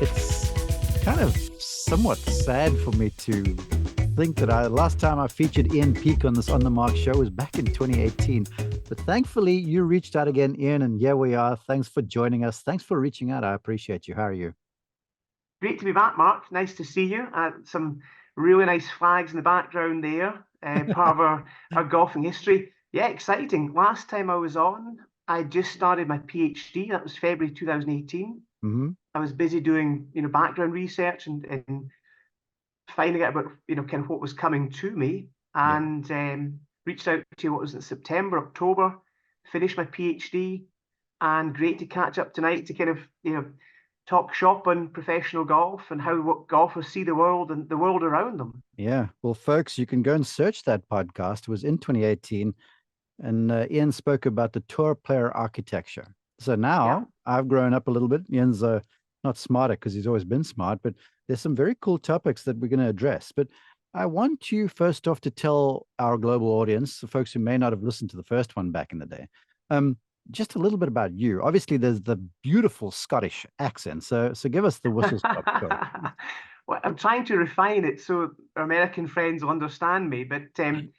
It's kind of somewhat sad for me to think that last time I featured Ian Peake on this On the Mark show was back in 2018. But thankfully, you reached out again, Ian, and here we are. Thanks for joining us. Thanks for reaching out. I appreciate you. How are you? Great to be back, Mark. Nice to see you. Some really nice flags in the background there, part of our golfing history. Yeah, exciting. Last time I was on, I just started my PhD. That was February 2018. Mm-hmm. I was busy doing, background research and finding out about, kind of what was coming to me, Yeah. and reached out to you, what was it, September, October, finished my PhD, and great to catch up tonight to kind of, talk shop on professional golf and how what golfers see the world and the world around them. Yeah. Well, folks, you can go and search that podcast. It was in 2018, and Ian spoke about the tour player architecture. So now I've grown up a little bit. Ian's not smarter because he's always been smart, but there's some very cool topics that we're going to address. But I want you first off to tell our global audience, the folks who may not have listened to the first one back in the day, just a little bit about you. Obviously, there's the beautiful Scottish accent. So give us the whistle stop tour. Well, I'm trying to refine it so our American friends will understand me. But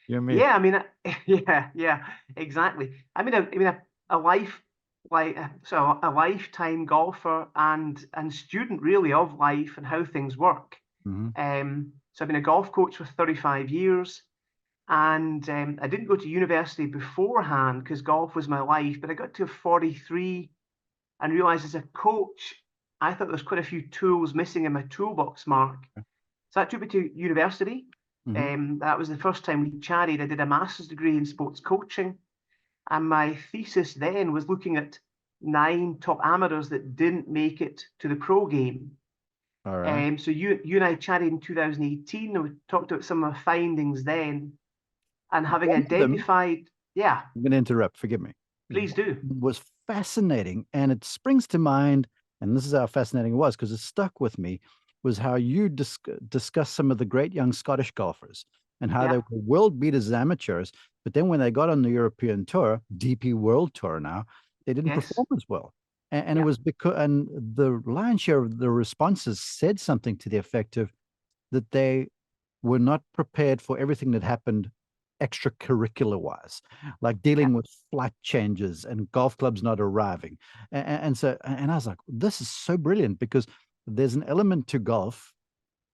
You and me. yeah, I mean, yeah, exactly. A life like so a lifetime golfer and student really of life and how things work. Mm-hmm. So I've been a golf coach for 35 years. And I didn't go to university beforehand because golf was my life, but I got to 43 and realized as a coach, I thought there was quite a few tools missing in my toolbox, Mark. So that took me to university. Mm-hmm. That was the first time we chatted. I did a master's degree in sports coaching. And my thesis then was looking at 9 top amateurs that didn't make it to the pro game. All right. So you and I chatted in 2018 and we talked about some of my findings then. And having One of them, identified, yeah, I'm going to interrupt, forgive me, please do. was fascinating. And it springs to mind, and this is how fascinating it was because it stuck with me, was how you discussed some of the great young Scottish golfers and how they Yeah, were world beaters as amateurs. But then when they got on the European Tour, DP World Tour now, they didn't yes, perform as well. And it yeah, was because, and the lion's share of the responses said something to the effect of that they were not prepared for everything that happened extracurricular wise, like yeah. dealing with flight changes and golf clubs not arriving. And I was like, this is so brilliant because there's an element to golf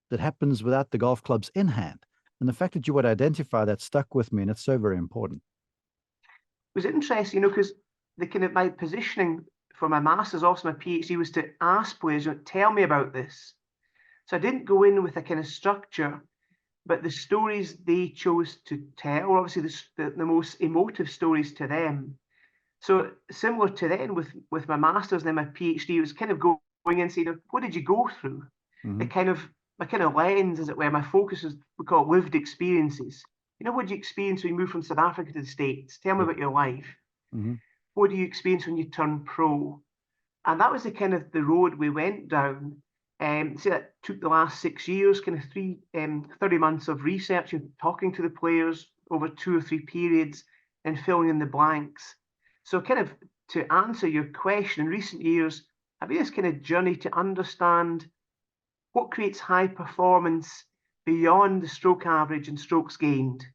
that happens without the golf clubs in hand. And the fact that you would identify that stuck with me, and it's so very important. It was interesting, because the kind of my positioning for my master's, also my PhD, was to ask players, tell me about this. So I didn't go in with a kind of structure, but the stories they chose to tell were obviously the most emotive stories to them. So similar to then with my master's and then my PhD, it was kind of going in and saying, what did you go through? The Mm-hmm. kind of my kind of lens, as it were, my focus is, we call it lived experiences. What did you experience when you moved from South Africa to the States? Tell me Yeah. about your life. Mm-hmm. What do you experience when you turn pro? And that was the kind of the road we went down. So that took the last 6 years, kind of 30 months of research and talking to the players over 2 or 3 periods and filling in the blanks. So kind of to answer your question, in recent years, I've been this kind of journey to understand what creates high performance beyond the stroke average and strokes gained.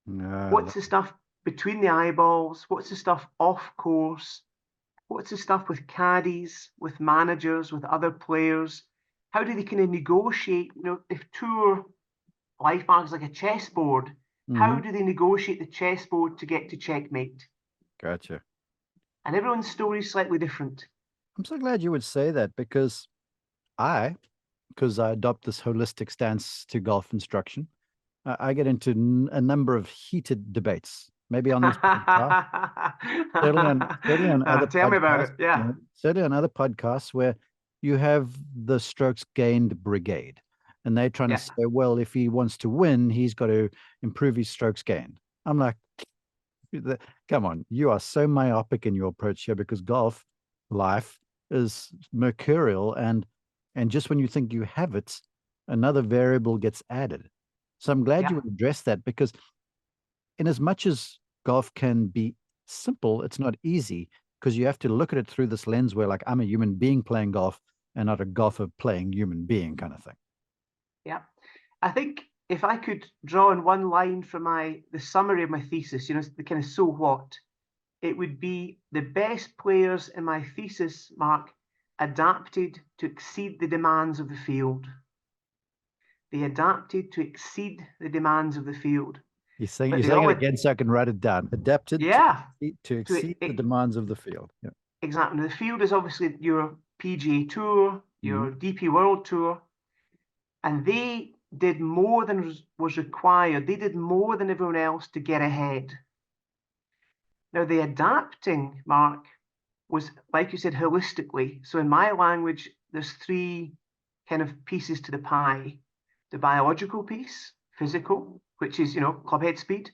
What's the stuff between the eyeballs? What's the stuff off course? What's the stuff with caddies, with managers, with other players? How do they kind of negotiate? If tour life marks like a chessboard, how Mm-hmm. do they negotiate the chessboard to get to checkmate? Gotcha. And everyone's story is slightly different. I'm so glad you would say that because because I adopt this holistic stance to golf instruction, I get into a number of heated debates, maybe on this podcast, certainly on other Tell me about podcasts, it. Yeah, certainly on other podcasts where you have the strokes gained brigade, and they're trying to yeah, say, well, if he wants to win, he's got to improve his strokes gained. I'm like, come on, you are so myopic in your approach here because golf life is mercurial, and just when you think you have it, another variable gets added. So I'm glad yeah, you addressed that because in as much as golf can be simple, it's not easy because you have to look at it through this lens where, like, I'm a human being playing golf. and not a golfer playing human being kind of thing. Yeah. I think if I could draw in one line from the summary of my thesis, the kind of so what, it would be the best players in my thesis, Mark, adapted to exceed the demands of the field. They adapted to exceed the demands of the field. You're saying But they it all, again so I can write it down. Adapted yeah, to exceed the demands of the field. Yeah. exactly. The field is obviously your PGA Tour, your DP World Tour, and they did more than was required. They did more than everyone else to get ahead. Now, the adapting, Mark, was, like you said, holistically. So in my language, there's three kind of pieces to the pie. The biological piece, physical, which is, club head speed,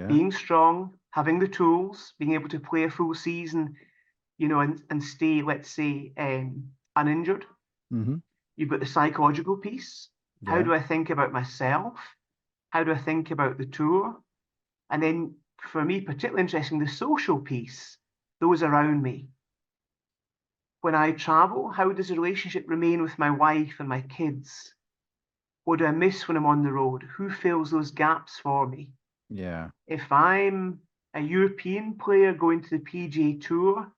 being strong, having the tools, being able to play a full season, and stay, let's say, uninjured. You've got the psychological piece. How do I think about myself? How do I think about the tour? And then, for me, particularly interesting, the social piece, those around me. When I travel, how does the relationship remain with my wife and my kids? What do I miss when I'm on the road? Who fills those gaps for me? Yeah. If I'm a European player going to the PGA Tour,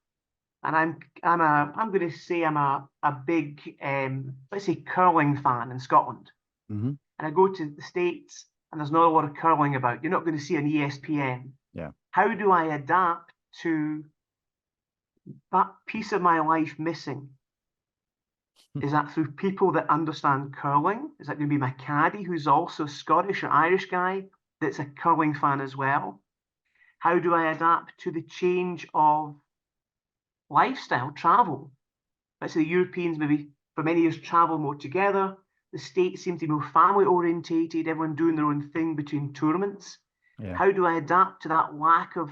and I'm going to say I'm a big let's say curling fan in Scotland, and I go to the States and there's not a lot of curling about. You're not going to see an ESPN. Yeah. How do I adapt to that piece of my life missing? Is that through people that understand curling? Is that going to be my caddy, who's also a Scottish or Irish guy that's a curling fan as well? How do I adapt to the change of lifestyle, travel? Let's say the Europeans maybe for many years travel more together. The States seem to be more family orientated, everyone doing their own thing between tournaments. Yeah. How do I adapt to that lack of,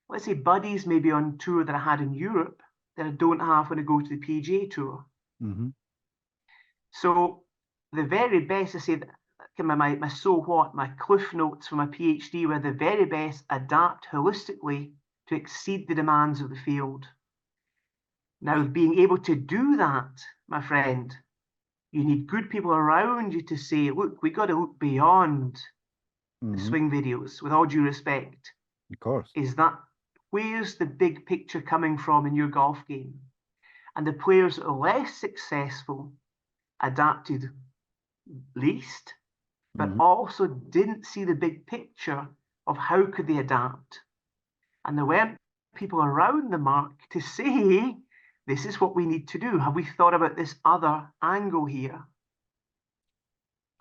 let's say, buddies maybe on tour that I had in Europe that I don't have when I go to the PGA Tour? So the very best, I say, my so what, my cliff notes for my PhD were the very best adapt holistically to exceed the demands of the field. Now, being able to do that, my friend, you need good people around you to say, look, we got to look beyond the swing videos, with all due respect. Of course. Is that, where's the big picture coming from in your golf game? And the players that are less successful adapted least, but also didn't see the big picture of how could they adapt. And there weren't people around the mark to say, this is what we need to do. Have we thought about this other angle here?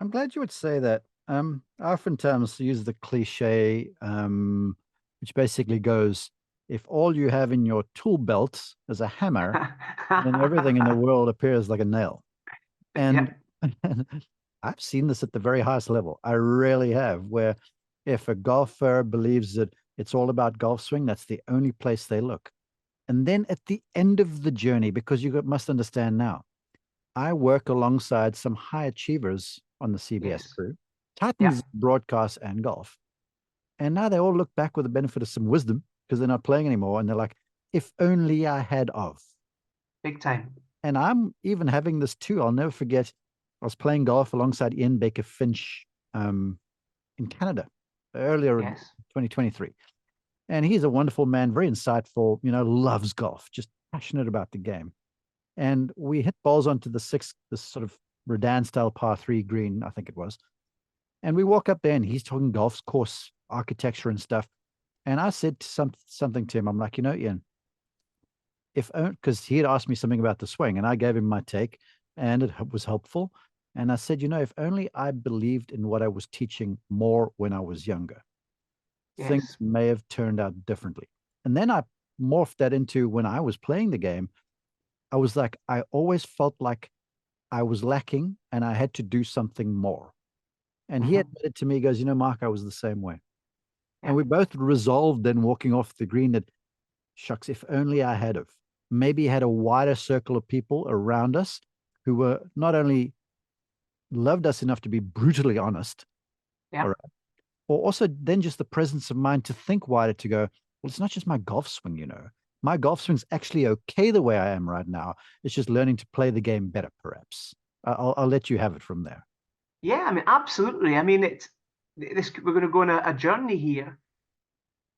I'm glad you would say that. I oftentimes use the cliche, which basically goes, if all you have in your tool belt is a hammer, then everything in the world appears like a nail. And I've seen this at the very highest level. I really have, where if a golfer believes that it's all about golf swing, that's the only place they look. And then at the end of the journey, because you must understand now, I work alongside some high achievers on the CBS crew, Titans, broadcast, and golf. And now they all look back with the benefit of some wisdom because they're not playing anymore. And they're like, if only I had of. Big time. And I'm even having this too. I'll never forget, I was playing golf alongside Ian Baker Finch in Canada earlier in 2023. And he's a wonderful man, very insightful, loves golf, just passionate about the game. And we hit balls onto this sort of Redan style par 3 green, I think it was. And we walk up there and he's talking golf course architecture and stuff. And I said something to him. I'm like, Ian, because he had asked me something about the swing and I gave him my take and it was helpful. And I said, if only I believed in what I was teaching more when I was younger, things may have turned out differently. And then I morphed that into when I was playing the game. I was like, I always felt like I was lacking and I had to do something more. And he admitted to me, he goes, Mark, I was the same way. And we both resolved then walking off the green that, shucks, if only I had of. Maybe had a wider circle of people around us who were not only loved us enough to be brutally honest, or also then just the presence of mind to think wider, to go, well, it's not just my golf swing, my golf swing's actually okay the way I am right now. It's just learning to play the game better, perhaps. I'll let you have it from there. Yeah, I mean, absolutely. I mean, it's this. We're going to go on a journey here.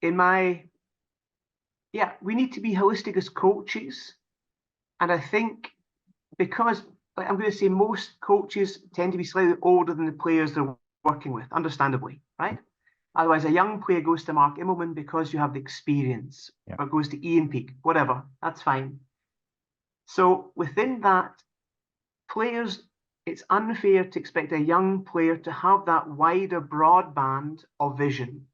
In my, yeah, we need to be holistic as coaches, and I think because I'm going to say most coaches tend to be slightly older than the players they're working with, understandably, right? Otherwise, a young player goes to Mark Immelman because you have the experience, Yeah. or goes to Ian Peake, whatever. That's fine. So within that, players, it's unfair to expect a young player to have that wider broadband of vision.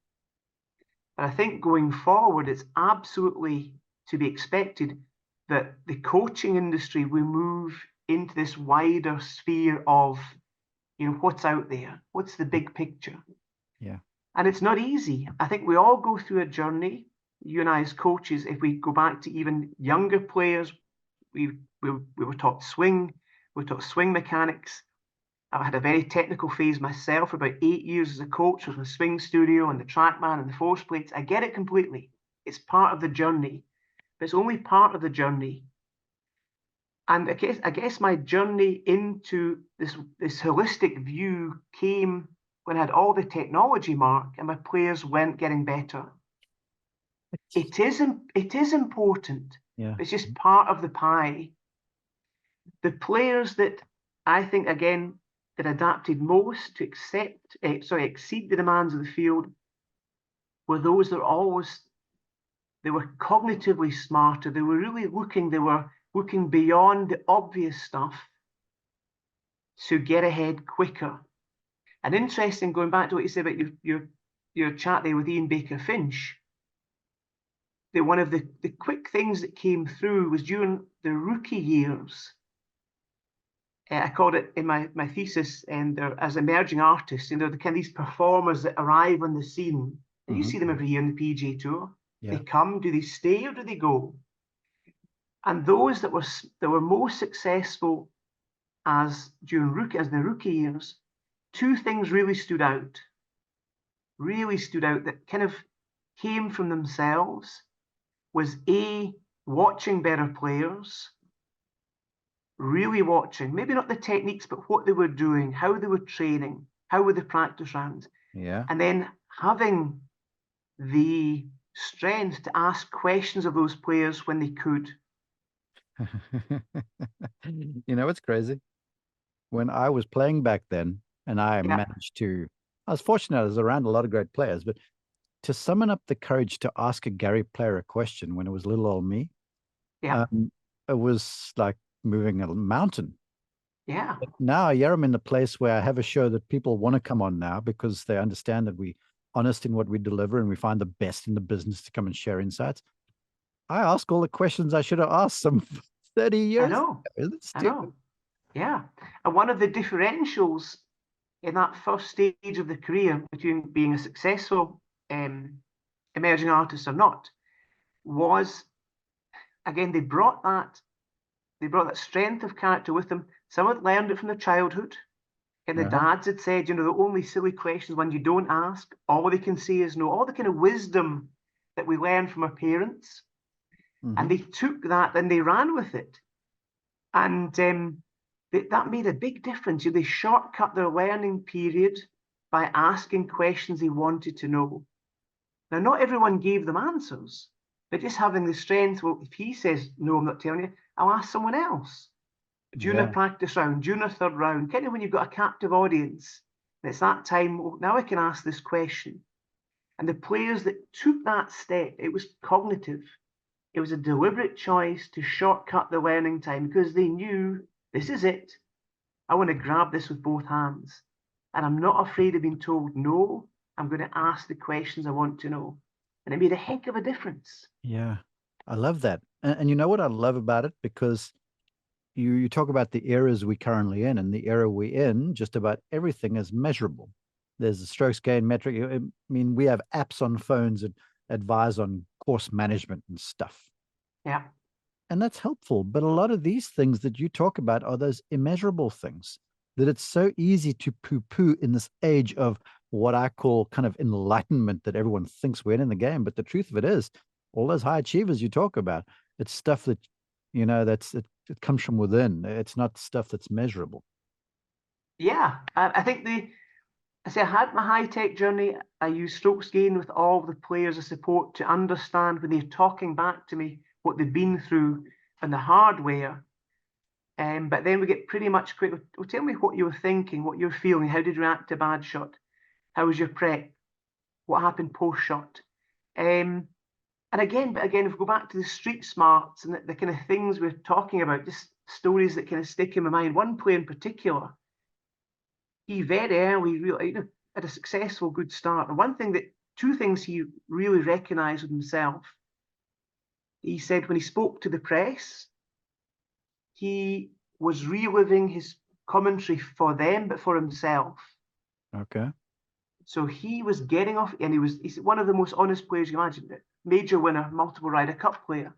But I think going forward, it's absolutely to be expected that the coaching industry will move into this wider sphere of, what's out there, what's the big picture. Yeah. And it's not easy. I think we all go through a journey, you and I as coaches. If we go back to even younger players, we were taught swing, we were taught swing mechanics. I had a very technical phase myself for about 8 years as a coach with the swing studio and the TrackMan and the force plates. I get it completely. It's part of the journey, but it's only part of the journey. And I guess my journey into this holistic view came when I had all the technology, Mark, and my players weren't getting better. It is important. Yeah. It's just part of the pie. The players that I think, again, that adapted most to exceed the demands of the field were those that they were cognitively smarter. They were looking beyond the obvious stuff to get ahead quicker. And interesting, going back to what you said about your chat there with Ian Baker Finch, that one of the quick things that came through was during the rookie years. I called it in my thesis, and they're as emerging artists, they're the kind of these performers that arrive on the scene. And you see them every year in the PGA Tour. Yeah. They come, do they stay or do they go? And those that were most successful as the rookie years, two things really stood out that kind of came from themselves. Was A, watching better players, really watching, maybe not the techniques, but what they were doing, how they were training, how were the practice rounds. Yeah. And then having the strength to ask questions of those players when they could. You know what's crazy? When I was playing back then, and I was fortunate, I was around a lot of great players, but to summon up the courage to ask a Gary player a question when it was little old me, it was like moving a mountain. Yeah. But now I'm in a place where I have a show that people want to come on now because they understand that we're honest in what we deliver and we find the best in the business to come and share insights. I ask all the questions I should have asked some 30 years ago. Isn't it stupid? I know. Yeah. And one of the differentials in that first stage of the career between being a successful emerging artist or not was, again, they brought that strength of character with them. Some had learned it from their childhood. And the dads had said, the only silly questions when you don't ask, all they can say is no, all the kind of wisdom that we learn from our parents. And they took that and they ran with it. And that made a big difference. They shortcut their learning period by asking questions they wanted to know. Now, not everyone gave them answers, but just having the strength, well, if he says, no, I'm not telling you, I'll ask someone else. During a practice round, during a third round, kind of when you've got a captive audience, and it's that time, well, now I can ask this question. And the players that took that step, it was cognitive. It was a deliberate choice to shortcut the learning time because they knew this is it. I want to grab this with both hands. And I'm not afraid of being told no. I'm going to ask the questions I want to know. And it made a heck of a difference. Yeah, I love that. And you know what I love about it? Because you talk about the eras we're currently in, and the era we're in, just about everything is measurable. There's a strokes gain metric. I mean, we have apps on phones that advise on course management and stuff. Yeah. And that's helpful. But a lot of these things that you talk about are those immeasurable things that it's so easy to poo-poo in this age of what I call kind of enlightenment that everyone thinks we're in the game. But the truth of it is, all those high achievers you talk about, it's stuff that, you know, it comes from within. It's not stuff that's measurable. Yeah, I think I had my high-tech journey. I used strokes gain with all the players of support to understand when they're talking back to me what they've been through and the hardware. But then we get pretty much quick. Well, tell me what you were thinking, what you're feeling. How did you react to a bad shot? How was your prep? What happened post-shot? But again, if we go back to the street smarts and the kind of things we're talking about, just stories that kind of stick in my mind. One player in particular, he very early really had a successful, good start. And two things he really recognised with himself. He said when he spoke to the press, he was reliving his commentary for them, but for himself. Okay. So he was getting off, and he's one of the most honest players you imagine. Major winner, multiple Ryder Cup player.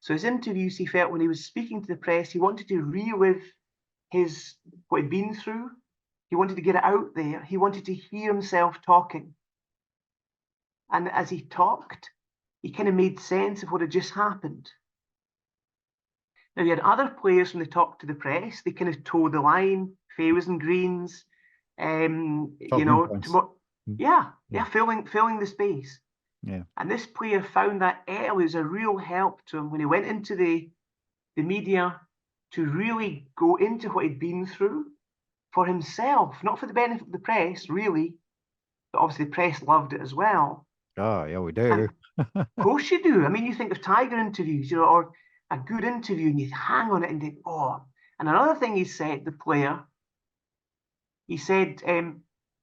So his interviews, he felt when he was speaking to the press, he wanted to relive what he'd been through. He wanted to get it out there. He wanted to hear himself talking. And as he talked, he kind of made sense of what had just happened. Now, you had other players when they talked to the press, they kind of towed the line, fairways and greens, filling the space. Yeah. And this player found that early was a real help to him when he went into the media to really go into what he'd been through for himself, not for the benefit of the press, really, but obviously the press loved it as well. Oh, yeah, we do. And of course you do. I mean, you think of Tiger interviews, or a good interview, and you hang on it and think, oh. And another thing he said, the player, he said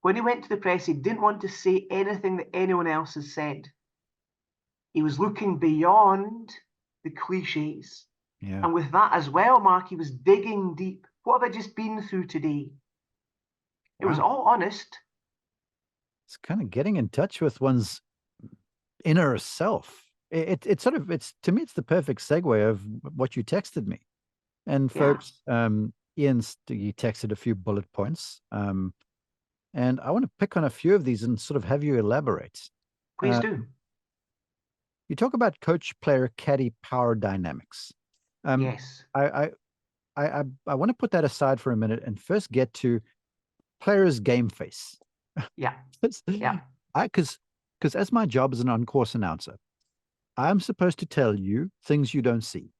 when he went to the press, he didn't want to say anything that anyone else has said. He was looking beyond the cliches. Yeah. And with that as well, Mark, he was digging deep. What have I just been through today? It was all honest. It's kind of getting in touch with one's inner self. It's to me, it's the perfect segue of what you texted me. And folks, Ian, he texted a few bullet points. And I want to pick on a few of these and sort of have you elaborate. Please do. You talk about coach, player, caddy power dynamics. Yes. I want to put that aside for a minute and first get to player's game face. Yeah. Yeah. Because as my job as an on-course announcer, I'm supposed to tell you things you don't see.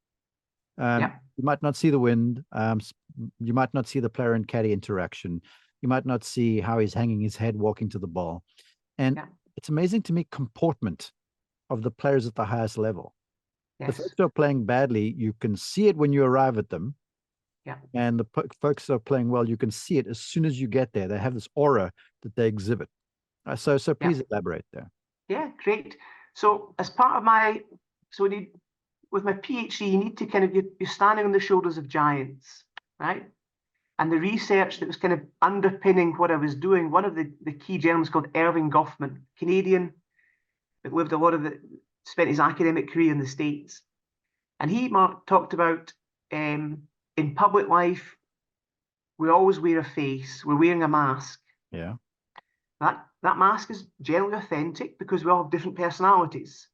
You might not see the wind. You might not see the player and caddy interaction. You might not see how he's hanging his head walking to the ball. And it's amazing to me comportment of the players at the highest level. Yes. The folks who are playing badly, you can see it when you arrive at them. Yeah. And the folks who are playing well, you can see it as soon as you get there. They have this aura that they exhibit. So please elaborate there. Yeah, great. So as part of with my PhD, you need to you're standing on the shoulders of giants, right? And the research that was kind of underpinning what I was doing, one of the key gentlemen was called Erving Goffman, Canadian, that spent his academic career in the States. And he, Mark, talked about in public life, we always wear a face, we're wearing a mask. Yeah. That mask is generally authentic because we all have different personalities.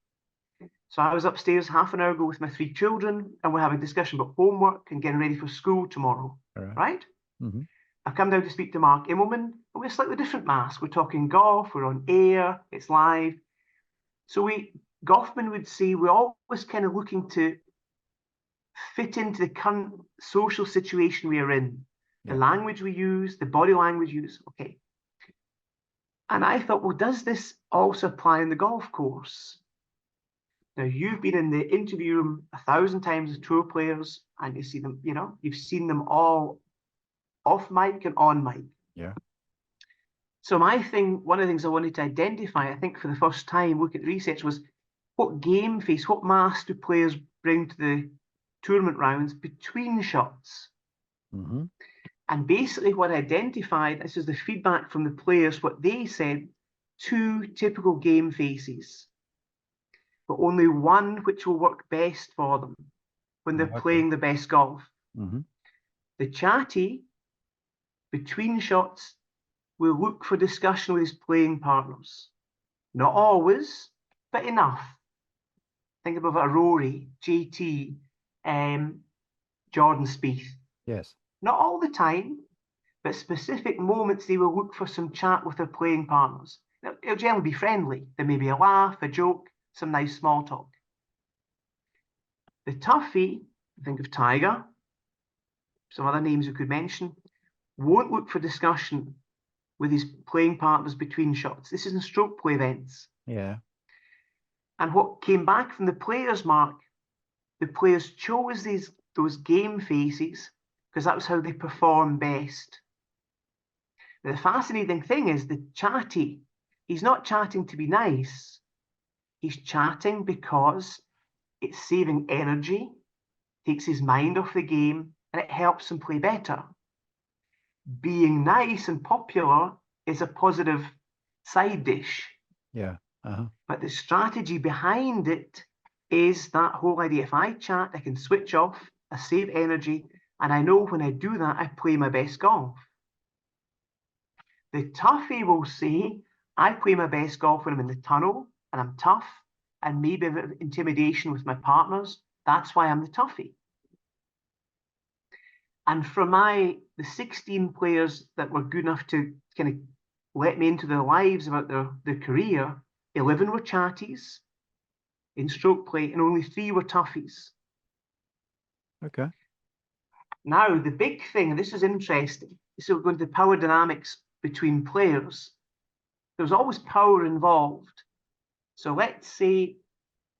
So I was upstairs half an hour ago with my 3 children, and we're having a discussion about homework and getting ready for school tomorrow. Right? Mm-hmm. I come down to speak to Mark Immelman, and we're a slightly different mask. We're talking golf, we're on air, it's live. So Goffman would say we're always kind of looking to fit into the current social situation we are in. The language we use, the body language we use. Okay. And I thought, well, does this also apply in the golf course? Now, you've been in the interview room 1,000 times with tour players, and you see them, you've seen them all off mic and on mic. Yeah. So one of the things I wanted to identify, I think for the first time, looking at research, was what game face, what mask do players bring to the tournament rounds between shots? Mm-hmm. And basically what I identified, this is the feedback from the players, what they said, 2 typical game faces, but only one which will work best for them when they're playing the best golf. Mm-hmm. The chatty, between shots, will look for discussion with his playing partners. Not always, but enough. Think about a Rory, JT, Jordan Spieth. Yes. Not all the time, but specific moments they will look for some chat with their playing partners. Now, it'll generally be friendly. There may be a laugh, a joke, some nice small talk. The toughie, think of Tiger, some other names we could mention, won't look for discussion with his playing partners between shots. This is in stroke play events. Yeah. And what came back from the players, Mark, the players chose those game faces because that was how they perform best. Now, the fascinating thing is the chatty, he's not chatting to be nice. He's chatting because it's saving energy, takes his mind off the game, and it helps him play better. Being nice and popular is a positive side dish. Yeah. But the strategy behind it is that whole idea. If I chat, I can switch off, I save energy, and I know when I do that, I play my best golf. The toughie will say, I play my best golf when I'm in the tunnel and I'm tough and maybe a bit of intimidation with my partners. That's why I'm the toughie. And for the 16 players that were good enough to kind of let me into their lives about their career, 11 were chatties in stroke play and only 3 were toughies. Okay. Now, the big thing, and this is interesting, so we're going to the power dynamics between players. There's always power involved. So let's say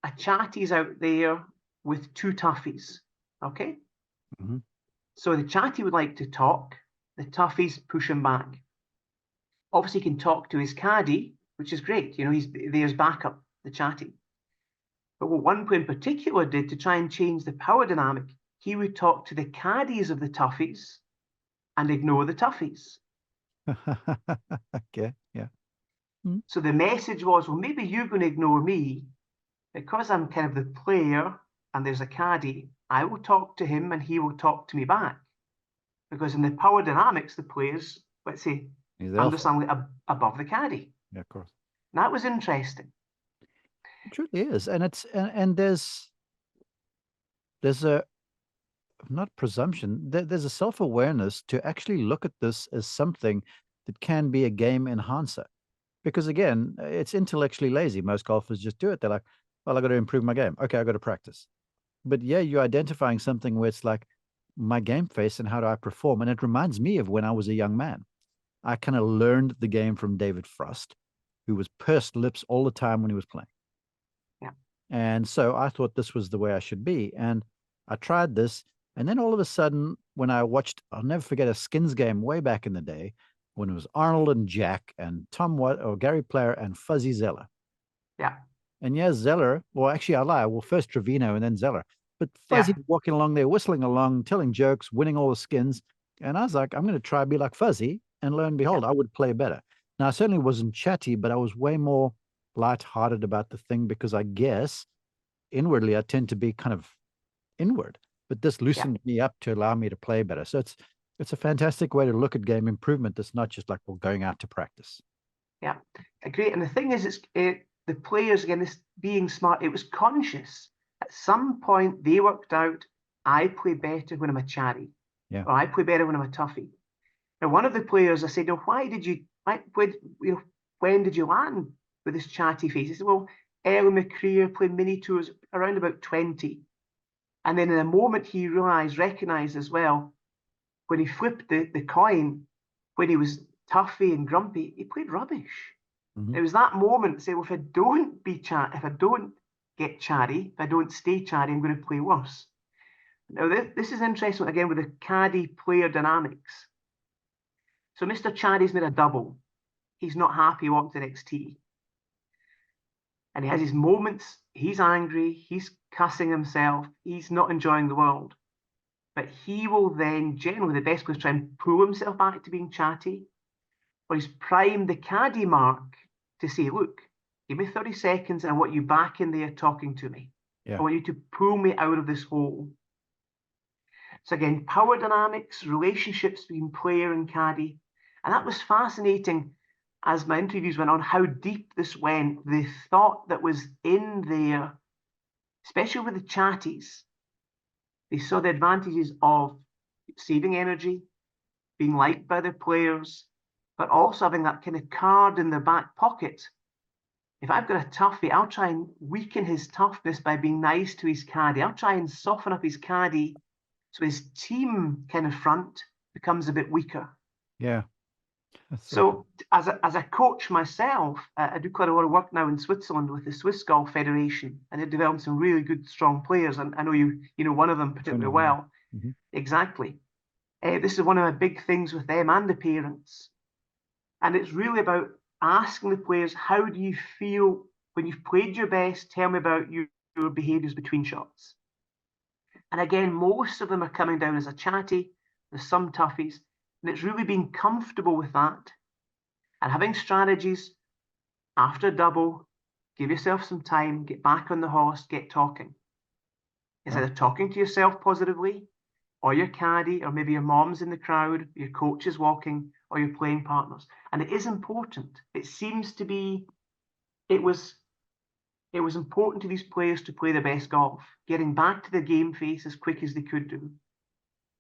a chatty's out there with 2 toughies, okay? Mm-hmm. So the chatty would like to talk, the toughies push him back. Obviously, he can talk to his caddy, which is great. You know, there's backup, the chatty. But what one player in particular did to try and change the power dynamic, he would talk to the caddies of the toughies and ignore the toughies. Okay, yeah. Mm-hmm. So the message was, well, maybe you're going to ignore me because I'm kind of the player and there's a caddy. I will talk to him and he will talk to me back. Because in the power dynamics, the players, let's say, understandably above the caddy. Yeah, of course. And that was interesting. It truly is. And it's and there's a not presumption, there's a self-awareness to actually look at this as something that can be a game enhancer. Because again, it's intellectually lazy. Most golfers just do it. They're like, well, I got to improve my game. Okay, I got to practice. But yeah, you're identifying something where it's like my game face and how do I perform? And it reminds me of when I was a young man. I kind of learned the game from David Frost, who was pursed lips all the time when he was playing. Yeah. And so I thought this was the way I should be. And I tried this. And then all of a sudden, when I watched, I'll never forget a Skins game way back in the day when it was Arnold and Jack and Gary Player and Fuzzy Zeller. Yeah. And yeah, Zeller, well, actually, I lie. Well, first Trevino and then Zeller. But Fuzzy walking along there, whistling along, telling jokes, winning all the skins. And I was like, I'm going to try and be like Fuzzy. And lo and behold, I would play better. Now, I certainly wasn't chatty, but I was way more lighthearted about the thing because I guess inwardly I tend to be kind of inward. But this loosened me up to allow me to play better. So it's a fantastic way to look at game improvement. That's not just like, well, going out to practice. Yeah, great. And the thing is, the players, again, this being smart, it was conscious. At some point, they worked out, I play better when I'm a chatty. Yeah. Or I play better when I'm a toughie. Now, one of the players, I said, no, when did you land with this chatty face? He said, well, early in my career, playing mini tours, around about 20. And then in a moment, he recognized as well, when he flipped the coin, when he was toughy and grumpy, he played rubbish. Mm-hmm. It was that moment to say, well, if I don't get chatty, if I don't stay chatty, I'm going to play worse. Now, this is interesting, again, with the caddy player dynamics. So Mr. Chatty's made a double. He's not happy, he walked the next tee. And he has his moments, he's angry, he's cussing himself, he's not enjoying the world. But he will then, generally, the best place to try and pull himself back to being chatty, or he's primed the caddy mark to say, look, give me 30 seconds and I want you back in there talking to me. Yeah. I want you to pull me out of this hole. So again, power dynamics, relationships between player and caddy. And that was fascinating as my interviews went on, how deep this went, the thought that was in there especially with the chatties. They saw the advantages of saving energy, being liked by their players, but also having that kind of card in their back pocket. If I've got a toughie, I'll try and weaken his toughness by being nice to his caddy. I'll try and soften up his caddy so his team kind of front becomes a bit weaker. Yeah. So as a coach myself, I do quite a lot of work now in Switzerland with the Swiss Golf Federation, and they're developing some really good, strong players. And I know you know one of them particularly well. Mm-hmm. Exactly. This is one of my big things with them and the parents. And it's really about asking the players, how do you feel when you've played your best? Tell me about your behaviours between shots. And again, most of them are coming down as a chatty. There's some toughies. And it's really being comfortable with that and having strategies after a double, give yourself some time, get back on the horse, get talking. It's either talking to yourself positively, or your caddy, or maybe your mom's in the crowd, your coach is walking, or your playing partners. And it is important. It seems to be, it was important to these players to play the best golf, getting back to the game face as quick as they could do.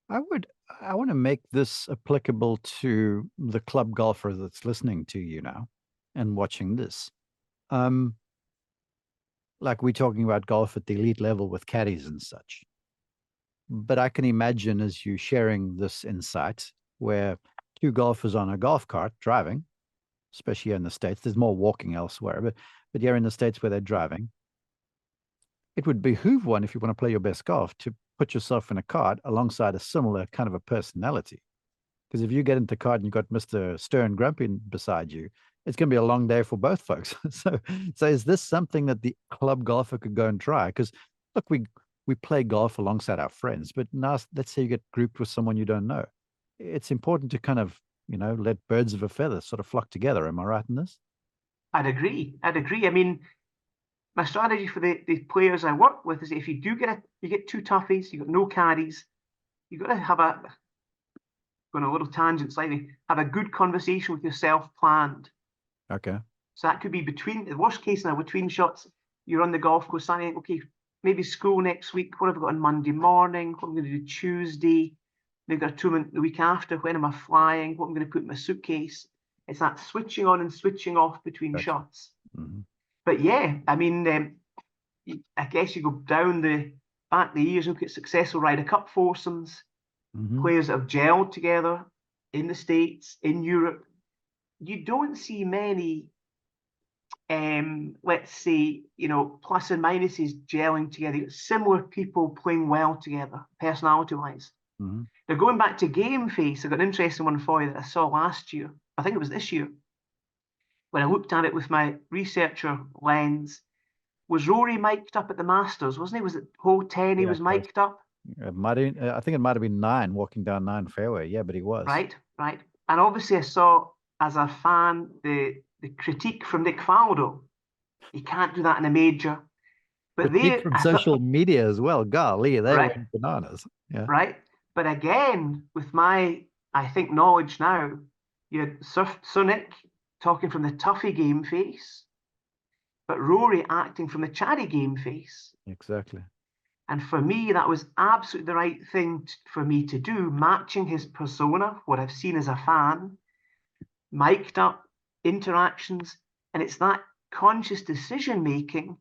I want to make this applicable to the club golfer that's listening to you now and watching this. Like we're talking about golf at the elite level with caddies and such. But I can imagine as you sharing this insight where two golfers on a golf cart driving, especially here in the States, there's more walking elsewhere, but here in the States where they're driving, it would behoove one, if you want to play your best golf, to put yourself in a cart alongside a similar kind of a personality. Because if you get into the cart and you've got Mr. Stern Grumpy beside you, it's going to be a long day for both folks. So is this something that the club golfer could go and try? Because look, we play golf alongside our friends, but now let's say you get grouped with someone you don't know. It's important to kind of, let birds of a feather sort of flock together. Am I right in this? I'd agree. I mean, my strategy for the players I work with is if you do you get two toughies, you've got no caddies, you've got to have going a little tangent slightly, have a good conversation with yourself planned. Okay. So that could be between, the worst case now, between shots, you're on the golf course saying, okay, maybe school next week, what have I got on Monday morning, what I'm going to do Tuesday, maybe got a tournament the week after, when am I flying, what I'm going to put in my suitcase. It's that switching on and switching off between shots. Mm-hmm. But yeah, I mean, I guess you go down back the years, look at successful Ryder Cup foursomes, players that have gelled together in the States, in Europe. You don't see many, let's say, plus and minuses gelling together. Similar people playing well together, personality-wise. Mm-hmm. Now, going back to game face, I got an interesting one for you that I saw last year. I think it was this year. When I looked at it with my researcher lens, was Rory mic'd up at the Masters, wasn't he? Was it hole 10 he was mic'd up? I think it might have been 9, walking down 9 fairway. Yeah, but he was. Right. And obviously I saw, as a fan, the critique from Nick Faldo. He can't do that in a major. But from social media as well. Golly, they went bananas. Yeah. Right. But again, with my, I think, knowledge now, you had Sir Nick talking from the toughie game face, but Rory acting from the chatty game face. Exactly. And for me, that was absolutely the right thing for me to do, matching his persona, what I've seen as a fan, mic'd up interactions. And it's that conscious decision making,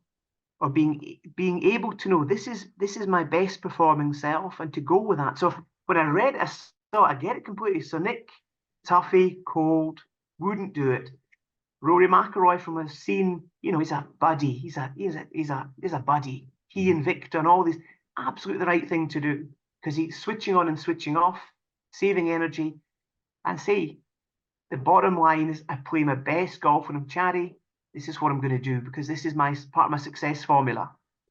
or being able to know this is my best performing self, and to go with that. So when I read, I thought, I get it completely. So Nick, toughy, cold, wouldn't do it. Rory McIlroy, from a scene, he's a buddy. He's a buddy. He and Victor and all these, absolutely the right thing to do, because he's switching on and switching off, saving energy. And say, the bottom line is, I play my best golf when I'm chatty. This is what I'm going to do, because this is my part of my success formula.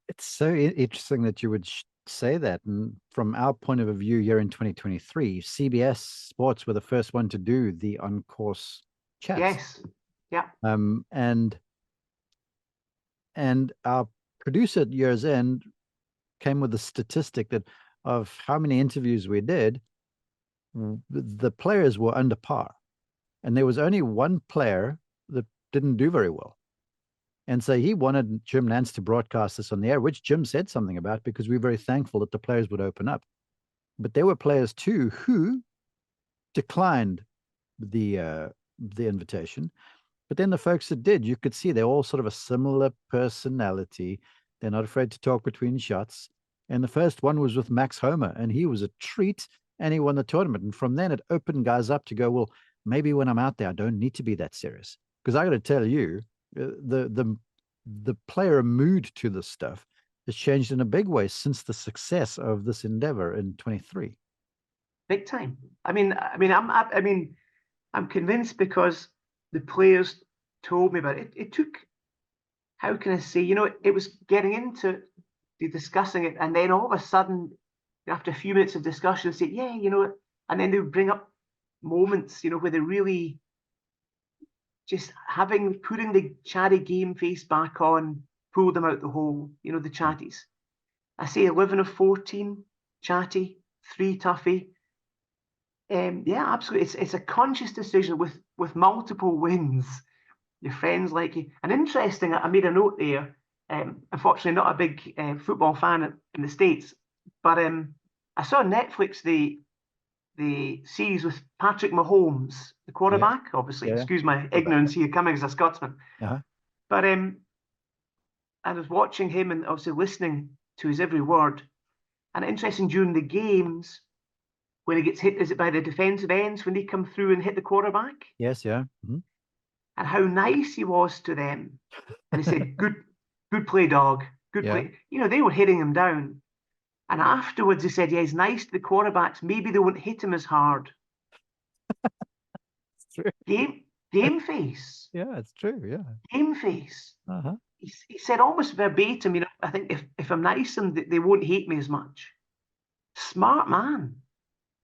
It's so interesting that you would say that. And from our point of view here in 2023, CBS Sports were the first one to do the OnCourse chats. Yes. Yeah. And our producer at year's end came with a statistic that of how many interviews we did, the players were under par. And there was only one player that didn't do very well. And so he wanted Jim Nance to broadcast this on the air, which Jim said something about, because we're very thankful that the players would open up. But there were players too who declined the invitation. But then the folks that did, you could see they're all sort of a similar personality. They're not afraid to talk between shots. And the first one was with Max Homer, and he was a treat, and he won the tournament. And from then, it opened guys up to go, well, maybe when I'm out there, I don't need to be that serious. Because I got to tell you, the player mood to this stuff has changed in a big way since the success of this endeavor in 23. Big time. I'm convinced because the players told me about it. It took, how can I say, it was getting into discussing it, and then all of a sudden, after a few minutes of discussion, say, yeah, and then they would bring up moments, where they really just putting the chatty game face back on, pulled them out the hole, the chatties. I say 11 of 14 chatty, 3 toughy. Yeah, absolutely. It's a conscious decision with multiple wins. Your friends like you. And interesting, I made a note there. Unfortunately, not a big football fan in the States, but I saw on Netflix the series with Patrick Mahomes, the quarterback. Yeah. Obviously, yeah. Excuse my ignorance here, coming as a Scotsman. Uh-huh. But I was watching him and obviously listening to his every word. And interesting, during the games, when he gets hit, is it by the defensive ends when they come through and hit the quarterback? Yes, yeah. Mm-hmm. And how nice he was to them. And he said, good play, dog. Good play. They were hitting him down. And afterwards he said, yeah, he's nice to the quarterbacks. Maybe they won't hit him as hard. It's true. Game face. Yeah, it's true. Yeah. Game face. Uh-huh. He said almost verbatim, I think if I'm nice and they won't hate me as much. Smart man.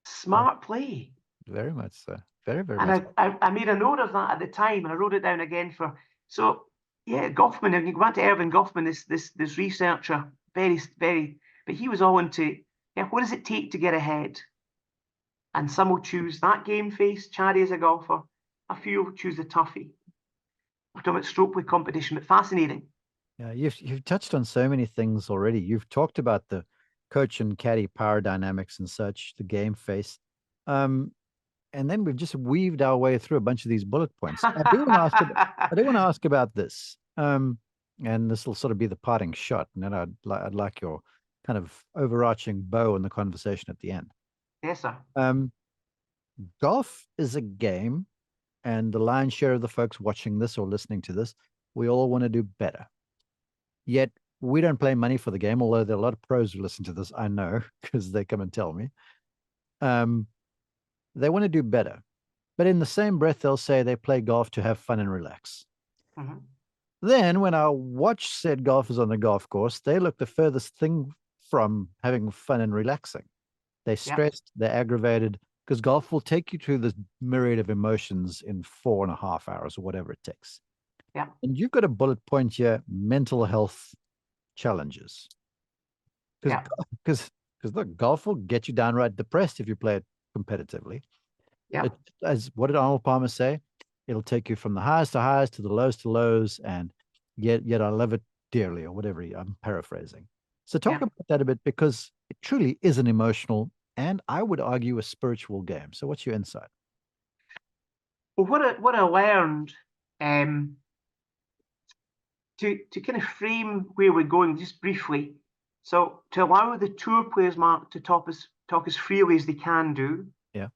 Smart play. Very much so. Very, very and much. I made a note of that at the time, and I wrote it down again so yeah, Goffman. And you go back to Erving Goffman, this researcher, very, very, but he was all into, what does it take to get ahead? And some will choose that game face, chatty as a golfer. A few will choose the toughie. We're talking about stroke play competition, but fascinating. Yeah, you've touched on so many things already. You've talked about the coach and caddy power dynamics and such, the game face. And then we've just weaved our way through a bunch of these bullet points. I do want to ask about this. And this will sort of be the parting shot. And then I'd like your kind of overarching bow in the conversation at the end. Yes, sir. Golf is a game, and the lion's share of the folks watching this or listening to this, we all want to do better. Yet we don't pay money for the game, although there are a lot of pros who listen to this, I know, because they come and tell me. They want to do better. But in the same breath, they'll say they play golf to have fun and relax. Mm-hmm. Then when I watch said golfers on the golf course, they look the furthest thing from having fun and relaxing. They're stressed, they're aggravated, because golf will take you through this myriad of emotions in 4.5 hours or whatever it takes. Yeah. And you've got a bullet point here, mental health challenges. Because look, golf will get you downright depressed if you play it competitively. Yeah. As what did Arnold Palmer say? It'll take you from the highest to highest to the lowest to lows, and yet I love it dearly, or whatever. I'm paraphrasing. So talk about that a bit, because it truly is an emotional and I would argue a spiritual game. So what's your insight? Well, what I learned to kind of frame where we're going just briefly. So to allow the tour players, Mark, to talk as freely as they can do. Yeah.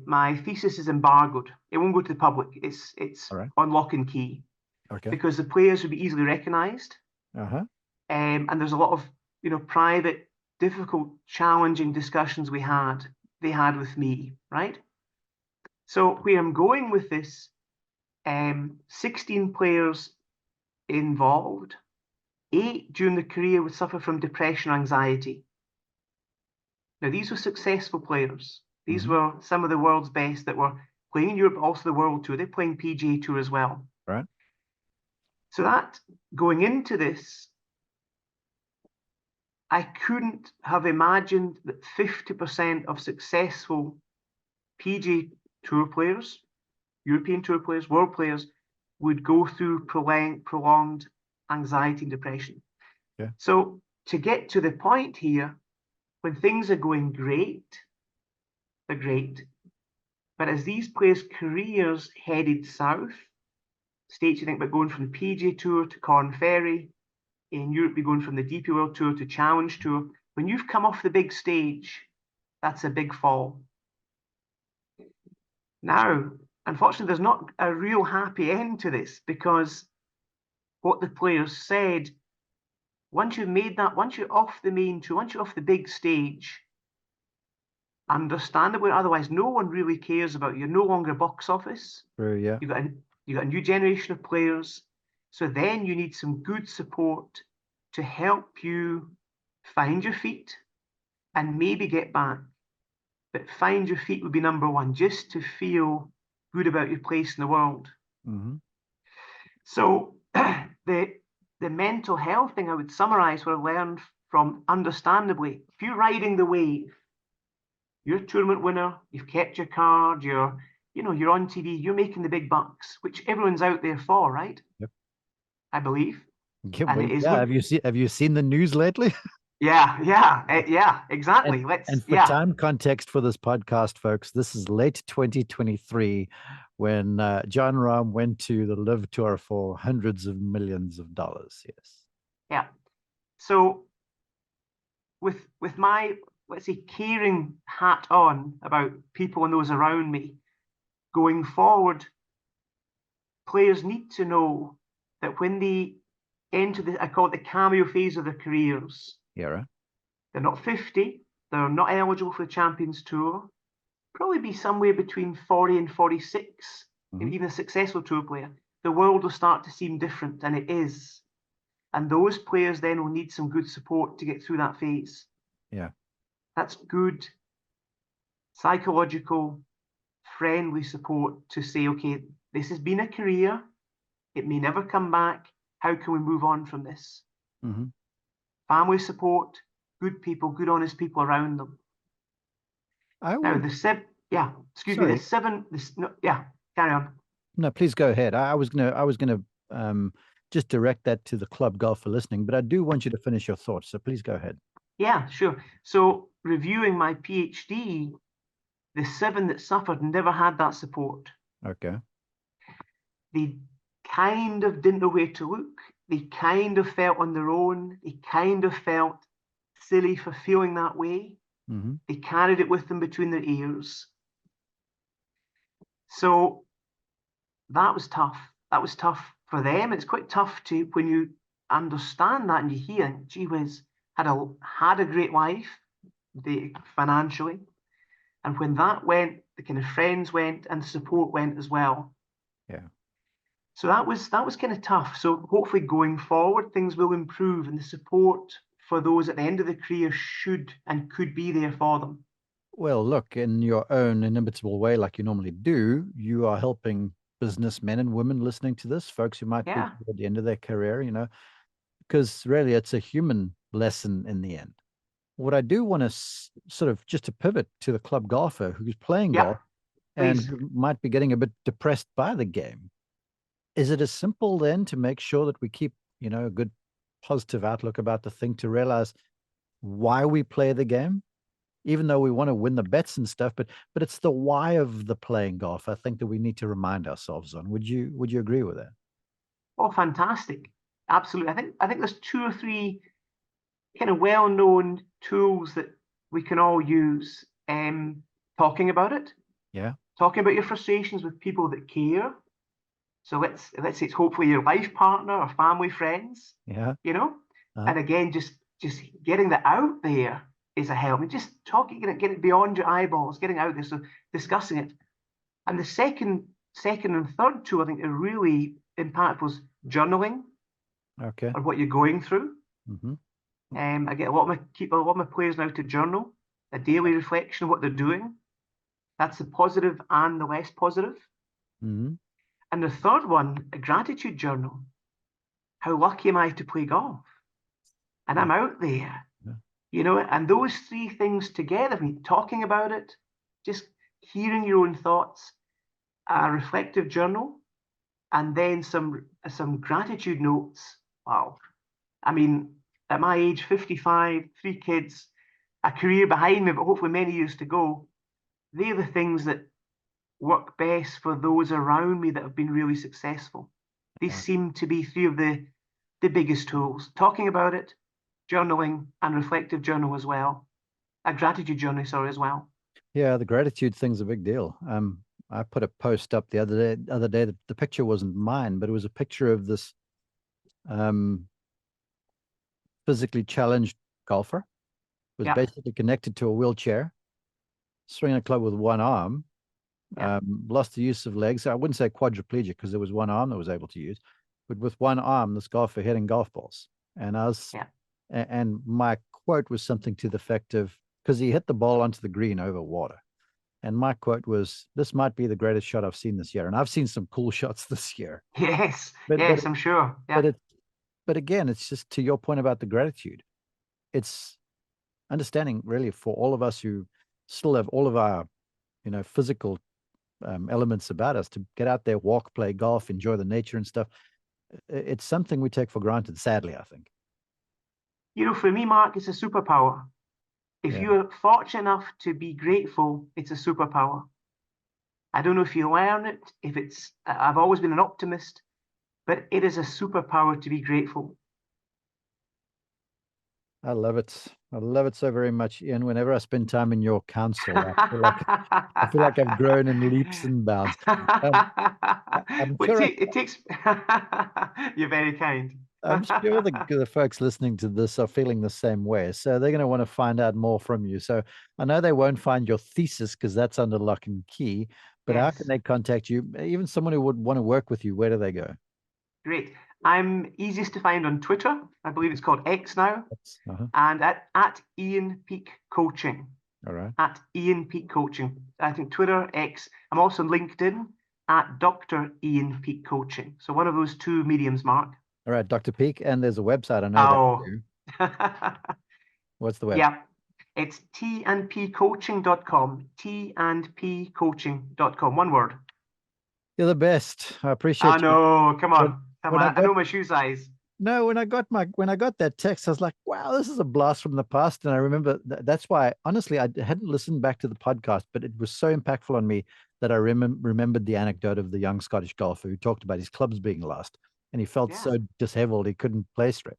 My thesis is embargoed. It won't go to the public. It's right. on lock and key. Okay. Because the players will be easily recognized. Uh-huh. And there's a lot of private, difficult, challenging discussions they had with me, right? So where I'm going with this, 16 players involved, 8 during the career would suffer from depression or anxiety. Now, these were successful players. These were some of the world's best that were playing in Europe, also the World Tour. They're playing PGA Tour as well. Right. So that, going into this, I couldn't have imagined that 50% of successful PGA Tour players, European Tour players, world players, would go through prolonged anxiety and depression. Yeah. So to get to the point here, when things are going great, they're great. But as these players' careers headed south, States you think about going from the PGA Tour to Corn Ferry, in Europe you're going from the DP World Tour to Challenge Tour. When you've come off the big stage, that's a big fall. Now, unfortunately, there's not a real happy end to this, because what the players said, once you've made that, once you're off the main tour, once you're off the big stage, understandably, otherwise no one really cares about you. You're no longer box office. True, yeah. You've got a new generation of players. So then you need some good support to help you find your feet and maybe get back. But find your feet would be number one, just to feel good about your place in the world. Mm-hmm. So the mental health thing, I would summarize what I learned from, understandably, if you're riding the wave, you're a tournament winner, you've kept your card, you're on TV, you're making the big bucks, which everyone's out there for, right? Yep. I believe. Yeah, And well, it is yeah. good. Have you seen the news lately? Yeah, exactly. And for time context for this podcast, folks, this is late 2023 when John Rahm went to the Live Tour for hundreds of millions of dollars. Yes. Yeah. So with my, let's say, caring hat on about people and those around me, going forward, players need to know that when they enter I call it the cameo phase of their careers, Yeah, right. they're not 50, they're not eligible for the Champions Tour, probably be somewhere between 40 and 46, even a successful tour player. The world will start to seem different, and it is. And those players then will need some good support to get through that phase. Yeah. That's good, psychological, friendly support to say, okay, this has been a career. It may never come back. How can we move on from this? Mm-hmm. Family support, good people, good, honest people around them. Now, carry on. No, please go ahead. I was gonna just direct that to the club golfer listening, but I do want you to finish your thoughts. So please go ahead. Yeah, sure. So reviewing my PhD, the 7 that suffered never had that support. Okay. They kind of didn't know where to look. They kind of felt on their own. They kind of felt silly for feeling that way. Mm-hmm. They carried it with them between their ears. So that was tough. That was tough for them. It's quite tough to, when you understand that and you hear, gee whiz, had a great life, financially. And when that went, the kind of friends went and the support went as well. Yeah. So that was kind of tough. So hopefully going forward, things will improve, and the support for those at the end of the career should and could be there for them. Well, look, in your own inimitable way, like you normally do, you are helping businessmen and women listening to this, folks who might be at the end of their career, because really it's a human lesson in the end. What I do want to sort of just to pivot to the club golfer who's playing golf and who might be getting a bit depressed by the game. Is it as simple then to make sure that we keep, a good positive outlook about the thing, to realize why we play the game, even though we want to win the bets and stuff, but it's the why of the playing golf, I think, that we need to remind ourselves on. Would you agree with that? Oh, fantastic. Absolutely. I think there's 2 or 3 kind of well-known tools that we can all use. Talking about it. Yeah. Talking about your frustrations with people that care. So let's say it's hopefully your life partner or family, friends. Yeah. And again, just getting that out there is a help. Just talking, getting it beyond your eyeballs, getting out there, so discussing it. And the second and third tool I think are really impactful is journaling. Okay. Or what you're going through. Mm-hmm. I get a lot of my players now to journal, a daily reflection of what they're doing. That's the positive and the less positive. Mm-hmm. And the third one, a gratitude journal. How lucky am I to play golf? And I'm out there, and those 3 things together, talking about it, just hearing your own thoughts, a reflective journal, and then some gratitude notes. Wow. I mean, at my age, 55, 3 kids, a career behind me, but hopefully many years to go, they're the things that work best for those around me that have been really successful. These seem to be 3 of the biggest tools. Talking about it, journaling, and reflective journal as well. A gratitude journal, sorry, as well. Yeah, the gratitude thing's a big deal. I put a post up the other day. The picture wasn't mine, but it was a picture of this physically challenged golfer. Was basically connected to a wheelchair, swinging a club with one arm, lost the use of legs. I wouldn't say quadriplegic because there was one arm that was able to use, but with one arm, this golfer hitting golf balls. And and my quote was something to the effect of, because he hit the ball onto the green over water. And my quote was, "This might be the greatest shot I've seen this year." And I've seen some cool shots this year. Yes, But I'm sure. Yeah. But again, it's just to your point about the gratitude. It's understanding really for all of us who still have all of our, physical elements about us to get out there, walk, play golf, enjoy the nature and stuff. It's something we take for granted, sadly, I think. For me, Mark, it's a superpower. If you're fortunate enough to be grateful, it's a superpower. I don't know if you learn it, I've always been an optimist, but it is a superpower to be grateful. I love it. I love it so very much, Ian. Whenever I spend time in your council, I feel like I've grown in leaps and bounds. I'm sure it takes. You're very kind. I'm sure the folks listening to this are feeling the same way. So they're going to want to find out more from you. So I know they won't find your thesis because that's under lock and key, but how can they contact you? Even someone who would want to work with you, where do they go? Great. I'm easiest to find on Twitter. I believe it's called X now. And at Ian Peak Coaching. All right. At Ian Peak Coaching. I think Twitter, X. I'm also on LinkedIn at Dr. Ian Peak Coaching. So one of those 2 mediums, Mark. All right, Dr. Peak. And there's a website. I know that too. What's the website? Yeah. It's tandpcoaching.com. tandpcoaching.com. One word. You're the best. I appreciate you. I know. Come on. I know my shoe size. No, when I got that text, I was like, wow, this is a blast from the past. And I remember that's why, honestly, I hadn't listened back to the podcast, but it was so impactful on me that I remembered the anecdote of the young Scottish golfer who talked about his clubs being lost and he felt so disheveled he couldn't play straight.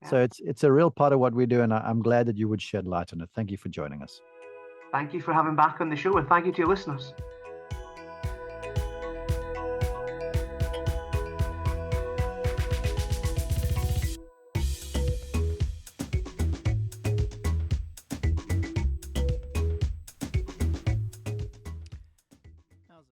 Yeah. So it's a real part of what we do. And I'm glad that you would shed light on it. Thank you for joining us. Thank you for having back on the show, and thank you to your listeners.